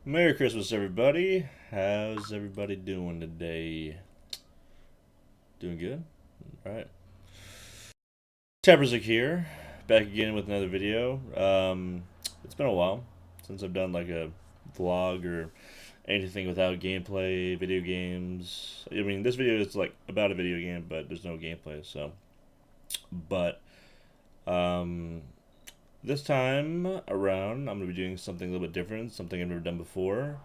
Merry Christmas, everybody. How's everybody doing today? Doing good? All right. Taberzik here, back again with another video. It's been a while since I've done like a vlog or anything without gameplay, video games. I mean, this video is like about a video game, but there's no gameplay, so. But, um, this time around, I'm going to be doing something a little bit different, something I've never done before.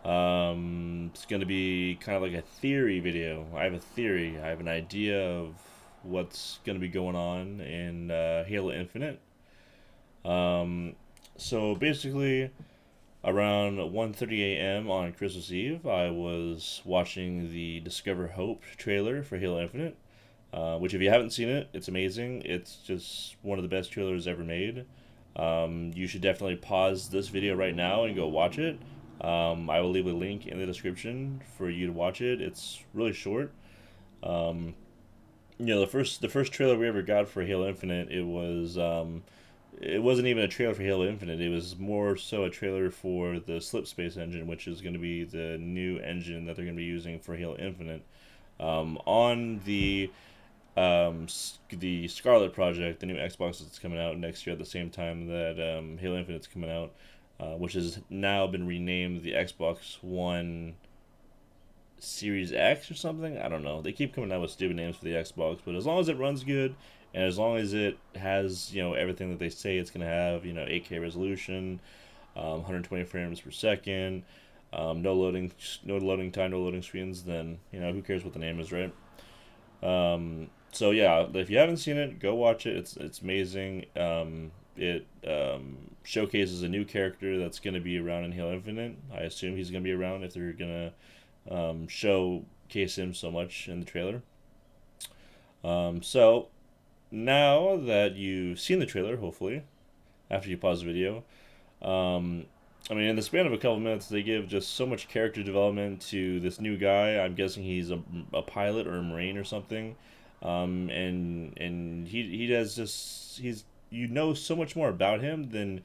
It's going to be kind of like a theory video. I have a theory. I have an idea of what's going to be going on in Halo Infinite. Um, so basically, around 1:30 a.m. on Christmas Eve, I was watching the Discover Hope trailer for Halo Infinite. Which, if you haven't seen it, it's amazing. It's just one of the best trailers ever made. You should definitely pause this video right now and go watch it. I will leave a link in the description for you to watch it. It's really short. Um, the first trailer we ever got for Halo Infinite, it wasn't even a trailer for Halo Infinite. It was more so a trailer for the Slipspace engine, which is going to be the new engine that they're going to be using for Halo Infinite. On the Scarlet Project, the new Xbox that's coming out next year at the same time that Halo Infinite's coming out, which has now been renamed the Xbox One Series X or something. I don't know. They keep coming out with stupid names for the Xbox, but as long as it runs good and as long as it has everything that they say it's gonna have, 8K resolution, 120 frames per second, no loading time, no loading screens, then who cares what the name is, right? So yeah, if you haven't seen it, go watch it. It's amazing. It showcases a new character that's going to be around in Halo Infinite. I assume he's going to be around if they're going to showcase him so much in the trailer. So now that you've seen the trailer, hopefully after you pause the video, um, I mean, in the span of a couple minutes, they give just so much character development to this new guy. I'm guessing he's a pilot or a marine or something, and he does just he's so much more about him than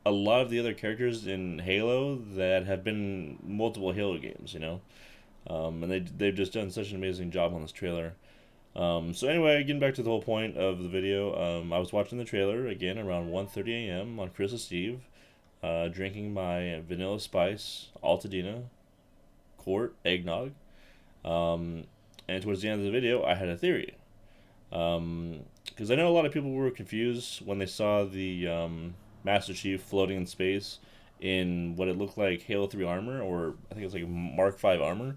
a lot of the other characters in Halo that have been multiple Halo games. And they've just done such an amazing job on this trailer. So anyway, getting back to the whole point of the video, I was watching the trailer again around 1:30 a.m. on Christmas Eve, drinking my Vanilla Spice Altadena Quart eggnog. Um, and towards the end of the video, I had a theory. Because I know a lot of people were confused when they saw the Master Chief floating in space in what it looked like Halo 3 armor, or I think it's like Mark 5 armor.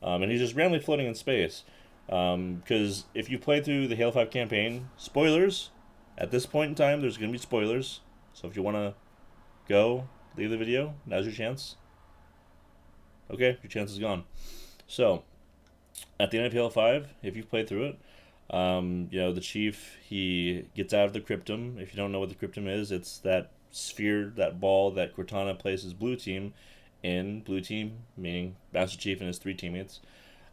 And he's just randomly floating in space. Because if you play through the Halo 5 campaign, spoilers, at this point in time, there's going to be spoilers. So if you want to go, leave the video, now's your chance. Okay, your chance is gone. So, at the end of Halo 5, if you've played through it, the Chief, he gets out of the cryptum. If you don't know what the cryptum is, it's that sphere, that ball that Cortana places Blue Team in. Blue Team, meaning Master Chief and his three teammates.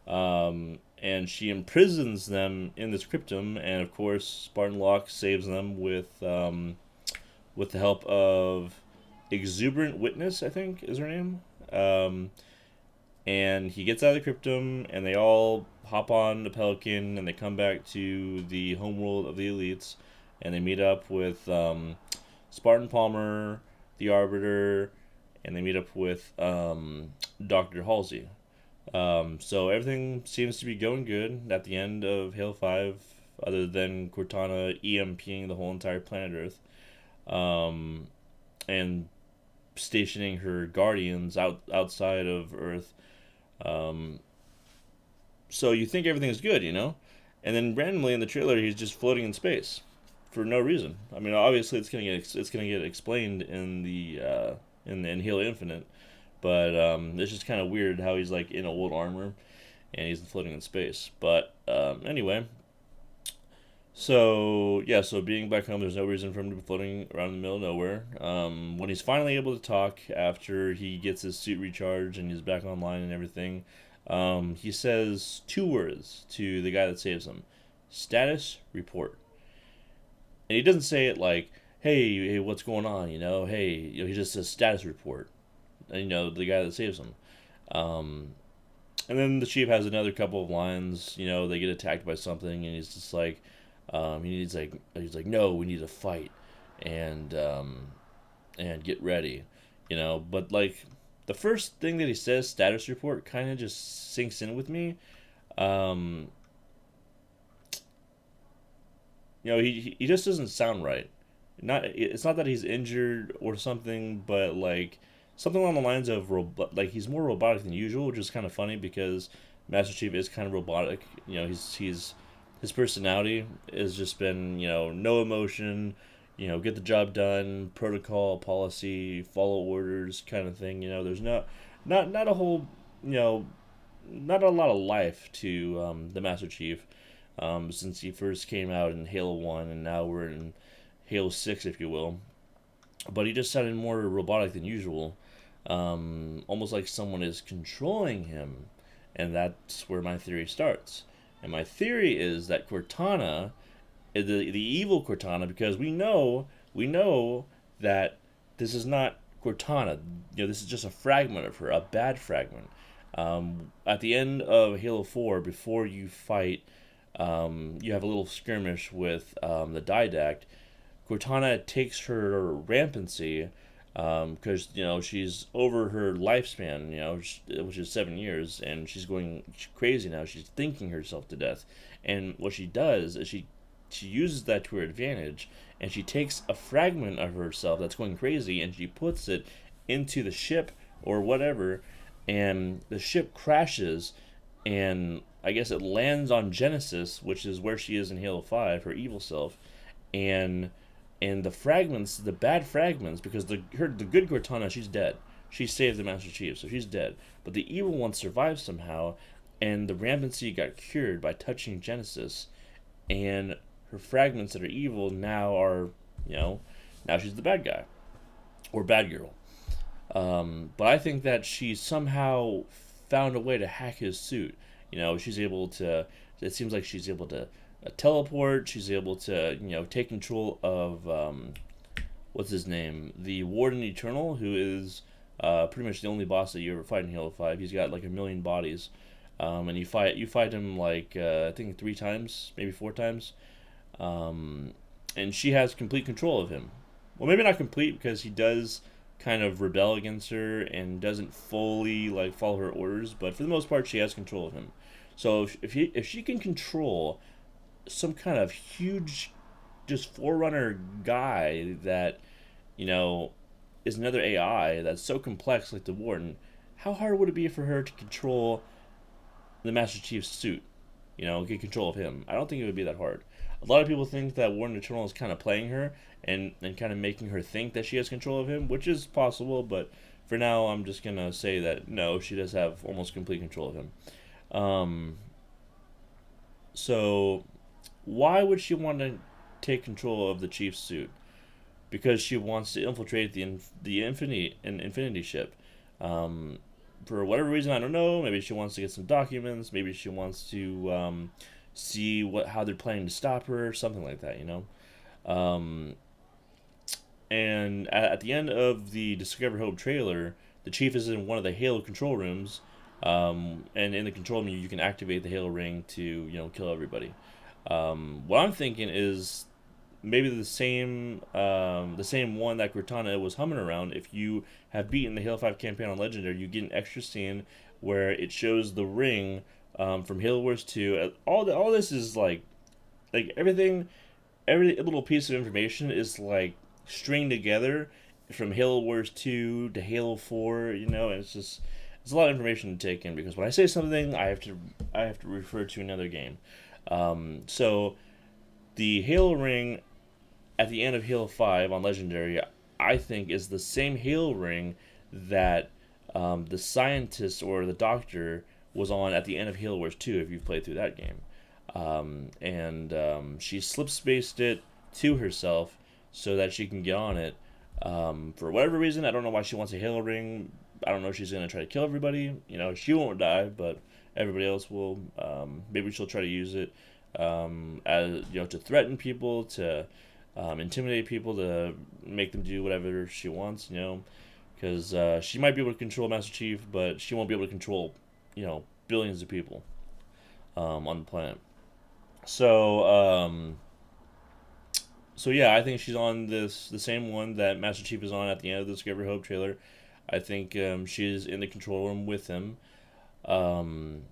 And she imprisons them in this cryptum, and of course, Spartan Locke saves them with the help of Exuberant Witness, I think is her name. And he gets out of the cryptum, and they all hop on the Pelican, and they come back to the homeworld of the elites, and they meet up with Spartan Palmer, the Arbiter, and they meet up with Dr. Halsey. So everything seems to be going good at the end of Halo 5, other than Cortana EMPing the whole entire planet Earth, and stationing her guardians outside of Earth. Um, so you think everything is good, and then randomly in the trailer he's just floating in space for no reason. I mean, obviously it's gonna get explained in the in Halo Infinite, but it's just kind of weird how he's like in old armor and he's floating in space. But anyway, so being back home, there's no reason for him to be floating around in the middle of nowhere. When he's finally able to talk after he gets his suit recharged and he's back online and everything, he says two words to the guy that saves him: status report. And he doesn't say it like, "Hey, what's going on?" Hey, he just says status report. the guy that saves him. Um, and then the chief has another couple of lines. They get attacked by something, and he's just like, he's like, no, we need to fight, and get ready, But like, the first thing that he says, status report, kind of just sinks in with me. Um, he just doesn't sound right. It's not that he's injured or something, but like something along the lines of like he's more robotic than usual, which is kind of funny because Master Chief is kind of robotic. He's his personality has just been no emotion, get the job done, protocol, policy, follow orders, kind of thing. There's not a whole you know not a lot of life to the Master Chief, since he first came out in Halo 1, and now we're in Halo 6, if you will. But he just sounded more robotic than usual, almost like someone is controlling him, and that's where my theory starts. And my theory is that Cortana, the evil Cortana, because we know that this is not Cortana. This is just a fragment of her, a bad fragment. At the end of Halo 4, before you fight, you have a little skirmish with the Didact. Cortana takes her rampancy because she's over her lifespan, which is 7 years, and she's going crazy now. She's thinking herself to death, and what she does is she uses that to her advantage, and she takes a fragment of herself that's going crazy, and she puts it into the ship or whatever, and the ship crashes, and I guess it lands on Genesis, which is where she is in Halo 5, her evil self, and the fragments, the bad fragments, because the good Cortana, she's dead. She saved the Master Chief, so she's dead. But the evil one survived somehow, and the rampancy got cured by touching Genesis, and her fragments that are evil now are, now she's the bad guy or bad girl. But I think that she somehow found a way to hack his suit. She's able to. It seems like she's able to teleport. She's able to, take control of what's his name, the Warden Eternal, who is pretty much the only boss that you ever fight in Halo 5. He's got like a million bodies, and you fight him like I think 3 times, maybe 4 times, and she has complete control of him. Well, maybe not complete because he does kind of rebel against her and doesn't fully like follow her orders, but for the most part, she has control of him. So if she can control some kind of huge, just forerunner guy that you know is another AI that's so complex like the Warden, how hard would it be for her to control the Master Chief's suit? Get control of him. I don't think it would be that hard. A lot of people think that Warden Eternal is kind of playing her and kind of making her think that she has control of him, which is possible, but for now I'm just gonna say that no, she does have almost complete control of him. Um, so why would she want to take control of the Chief's suit? Because she wants to infiltrate the Infinity ship. For whatever reason, I don't know. Maybe she wants to get some documents. Maybe she wants to see how they're planning to stop her, something like that. Um, and at the end of the Discover Hope trailer, the Chief is in one of the Halo control rooms, and in the control room you can activate the Halo ring to kill everybody. What I'm thinking is maybe the same one that Cortana was humming around. If you have beaten the Halo 5 campaign on Legendary, you get an extra scene where it shows the ring from Halo Wars 2. All this is like every little piece of information is like stringed together from Halo Wars 2 to Halo 4. And it's a lot of information to take in, because when I say something, I have to refer to another game. So the Halo ring at the end of Halo 5 on Legendary, I think, is the same Halo ring that the scientist or the doctor was on at the end of Halo Wars 2, if you've played through that game. And she slip spaced it to herself so that she can get on it. For whatever reason, I don't know why she wants a Halo ring. I don't know if she's going to try to kill everybody. She won't die, but everybody else will. Maybe she'll try to use it as to threaten people, to intimidate people, to make them do whatever she wants. because she might be able to control Master Chief, but she won't be able to control, billions of people on the planet. So, so yeah, I think she's on the same one that Master Chief is on at the end of the Discovery Hope trailer. I think she's in the control room with him, um,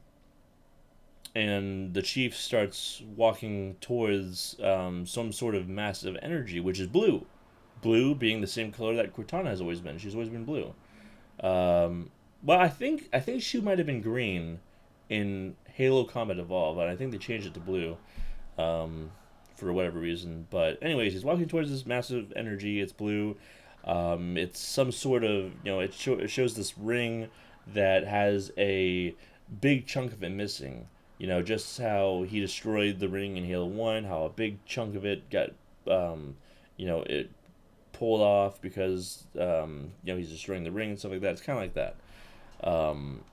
and the Chief starts walking towards some sort of massive energy, which is blue. Blue being the same color that Cortana has always been. She's always been blue. Um, well, I think she might have been green in Halo Combat Evolved, and I think they changed it to blue um, for whatever reason. But anyways, he's walking towards this massive energy. It's blue. It's some sort of it shows this ring that has a big chunk of it missing. Just how he destroyed the ring in Halo One, how a big chunk of it got it pulled off because he's destroying the ring and stuff like that. It's kind of like that. Um,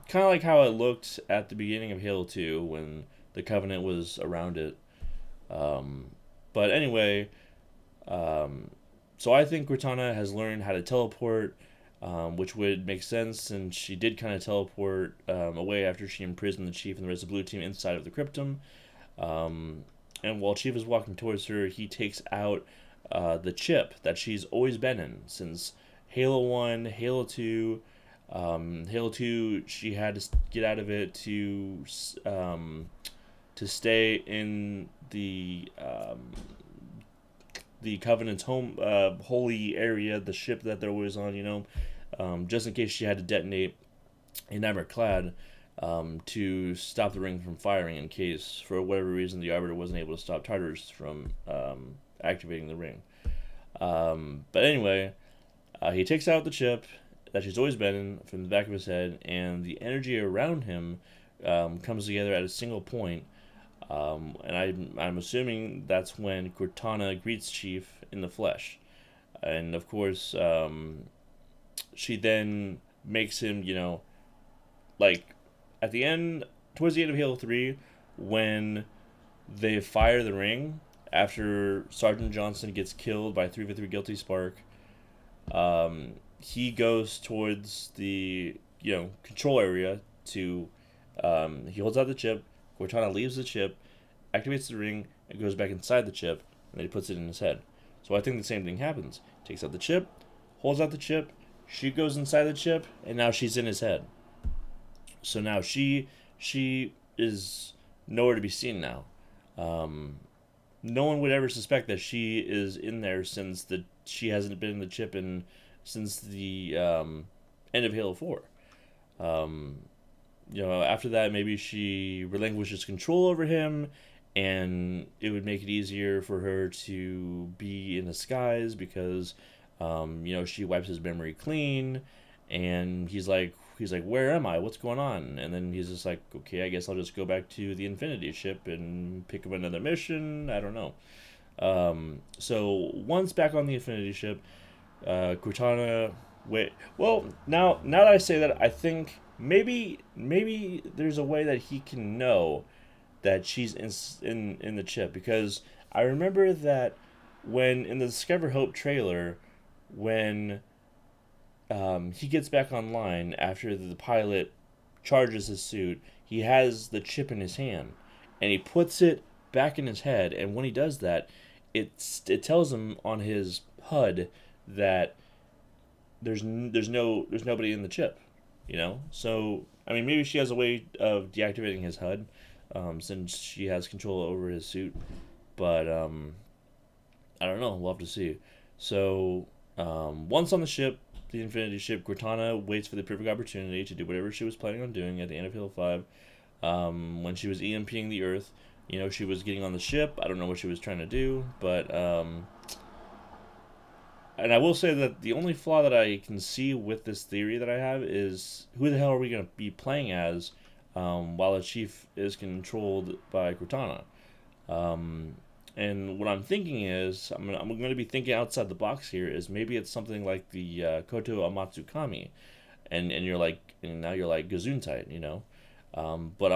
Kind of like how it looked at the beginning of Halo 2 when the Covenant was around it. Um, but anyway, um, so I think Cortana has learned how to teleport, which would make sense since she did kind of teleport away after she imprisoned the Chief and the rest of the Blue Team inside of the Cryptum. Um, and while Chief is walking towards her, he takes out the chip that she's always been in since Halo 1, Halo 2. Halo 2, she had to get out of it to stay in the Covenant's home holy area, the ship that they're always on. Just in case she had to detonate a Clad to stop the ring from firing in case, for whatever reason, the Arbiter wasn't able to stop Tartarus from activating the ring. But anyway, he takes out the chip that she's always been in from the back of his head, and the energy around him comes together at a single point. And I'm assuming that's when Cortana greets Chief in the flesh. And of course, she then makes him, like at the end, towards the end of Halo 3, when they fire the ring after Sergeant Johnson gets killed by 353 Guilty Spark. He goes towards the control area to he holds out the chip. Cortana leaves the chip, activates the ring, and goes back inside the chip, and then he puts it in his head. So I think the same thing happens. Takes out the chip, holds out the chip, she goes inside the chip, and now she's in his head. So now she is nowhere to be seen now. No one would ever suspect that she is in there since she hasn't been in the chip since the end of Halo 4. After that, maybe she relinquishes control over him, and it would make it easier for her to be in disguise because, she wipes his memory clean, and he's like, where am I? What's going on? And then he's just like, okay, I guess I'll just go back to the Infinity ship and pick up another mission. I don't know. So once back on the Infinity ship, Cortana. Wait. Well, now that I say that, I think maybe there's a way that he can know that she's in the chip, because I remember that when in the Discover Hope trailer, when he gets back online after the pilot charges his suit, he has the chip in his hand, and he puts it back in his head, and when he does that, it tells him on his HUD that there's nobody in the chip, So I mean, maybe she has a way of deactivating his HUD, since she has control over his suit, but I don't know. We'll have to see. So once on the ship, the Infinity ship, Cortana waits for the perfect opportunity to do whatever she was planning on doing at the end of Halo 5. When she was EMPing the Earth, she was getting on the ship. I don't know what she was trying to do, but and I will say that the only flaw that I can see with this theory that I have is, who the hell are we going to be playing as while the Chief is controlled by Cortana? And what I'm thinking is, I'm going to be thinking outside the box here, is maybe it's something like the Koto Amatsukami, and now you're like Gesundheit, but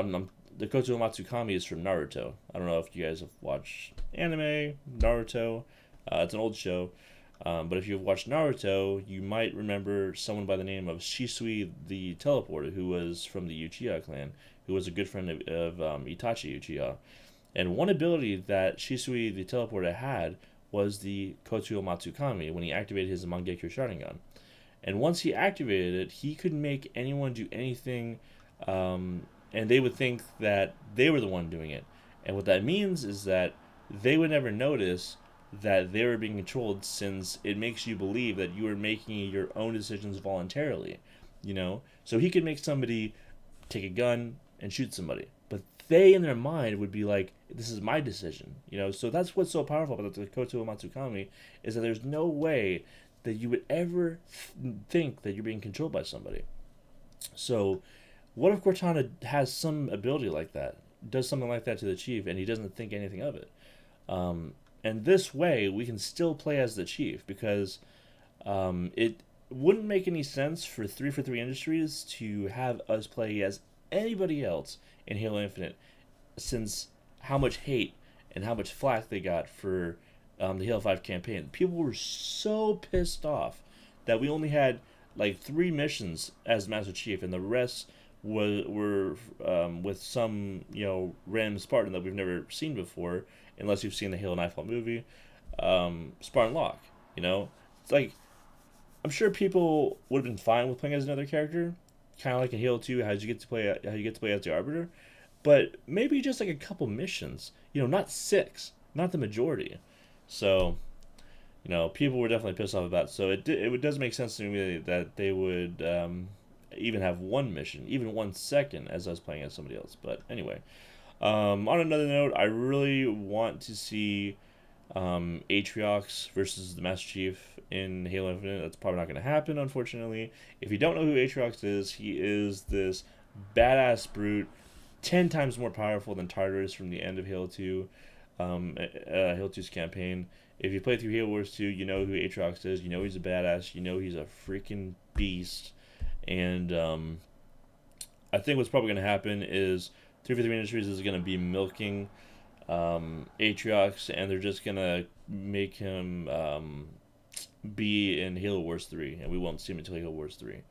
the Koto Amatsukami is from Naruto. I don't know if you guys have watched anime, Naruto. It's an old show. But if you've watched Naruto, you might remember someone by the name of Shisui the Teleporter, who was from the Uchiha clan, who was a good friend of Itachi Uchiha. And one ability that Shisui the Teleporter had was the Kotuo Matsukami when he activated his Mangekyo Sharingan. And once he activated it, he could make anyone do anything, and they would think that they were the one doing it. And what that means is that they would never notice that they were being controlled, since it makes you believe that you are making your own decisions voluntarily. So he could make somebody take a gun and shoot somebody, but they in their mind would be like, this is my decision. So that's what's so powerful about the Koto Matsukami, is that there's no way that you would ever think that you're being controlled by somebody. So what if Cortana has some ability like that, does something like that to the chief, and he doesn't think anything of it? And this way, we can still play as the chief, because it wouldn't make any sense for 343 Industries to have us play as anybody else in Halo Infinite, since how much hate and how much flack they got for the Halo 5 campaign. People were so pissed off that we only had like 3 missions as Master Chief, and the rest were with some random Spartan that we've never seen before, unless you've seen the Halo Nightfall movie. Spartan Locke. It's like, I'm sure people would have been fine with playing as another character, kind of like in Halo 2, how you get to play as the Arbiter, but maybe just like a couple missions. Not 6, not the majority. So, people were definitely pissed off about it. So it does make sense to me that they would even have one mission, even 1 second, as us playing as somebody else. But anyway, on another note, I really want to see Atriox versus the Master Chief in Halo Infinite. That's probably not going to happen, unfortunately. If you don't know who Atriox is, he is this badass brute, 10 times more powerful than Tartarus from the end of Halo 2, Halo 2's campaign. If you play through Halo Wars 2, you know who Atriox is. You know he's a badass. You know he's a freaking beast. And I think what's probably going to happen is 343 Industries is going to be milking Atriox, and they're just going to make him be in Halo Wars 3, and we won't see him until Halo Wars 3.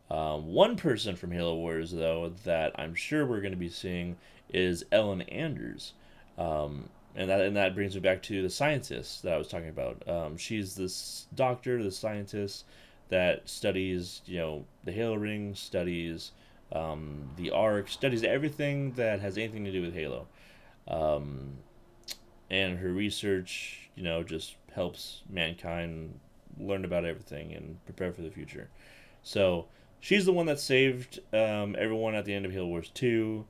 One person from Halo Wars, though, that I'm sure we're going to be seeing is Ellen Anders. And that brings me back to the scientist that I was talking about. She's this doctor, the scientist that studies, the Halo ring, studies the Ark, studies everything that has anything to do with Halo. And her research, just helps mankind learn about everything and prepare for the future. So she's the one that saved everyone at the end of Halo Wars 2.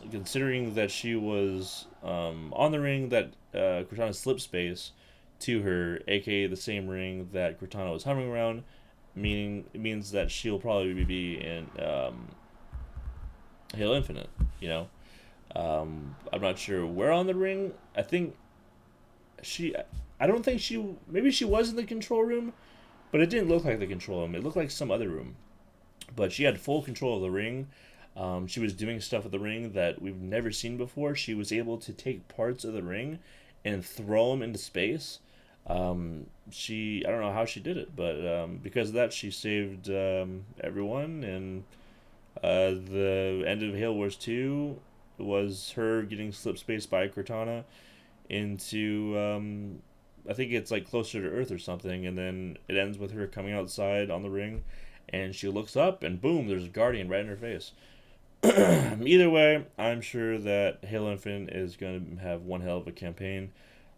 Considering that she was on the ring that Cortana slipped space to her, aka the same ring that Cortana was hovering around, means that she'll probably be in Halo Infinite. I'm not sure where on the ring. I think I don't think maybe she was in the control room, but it didn't look like the control room. It looked like some other room. But she had full control of the ring. She was doing stuff with the ring that we've never seen before. She was able to take parts of the ring and throw them into space. I don't know how she did it, but because of that, she saved everyone. And the end of Halo Wars 2 was her getting slip space by Cortana into, I think it's like closer to Earth or something, and then it ends with her coming outside on the ring, and she looks up, and boom, there's a Guardian right in her face. Either way, I'm sure that Halo Infinite is going to have one hell of a campaign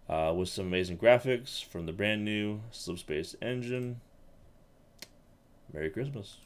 with some amazing graphics from the brand new Slipspace engine. Merry Christmas.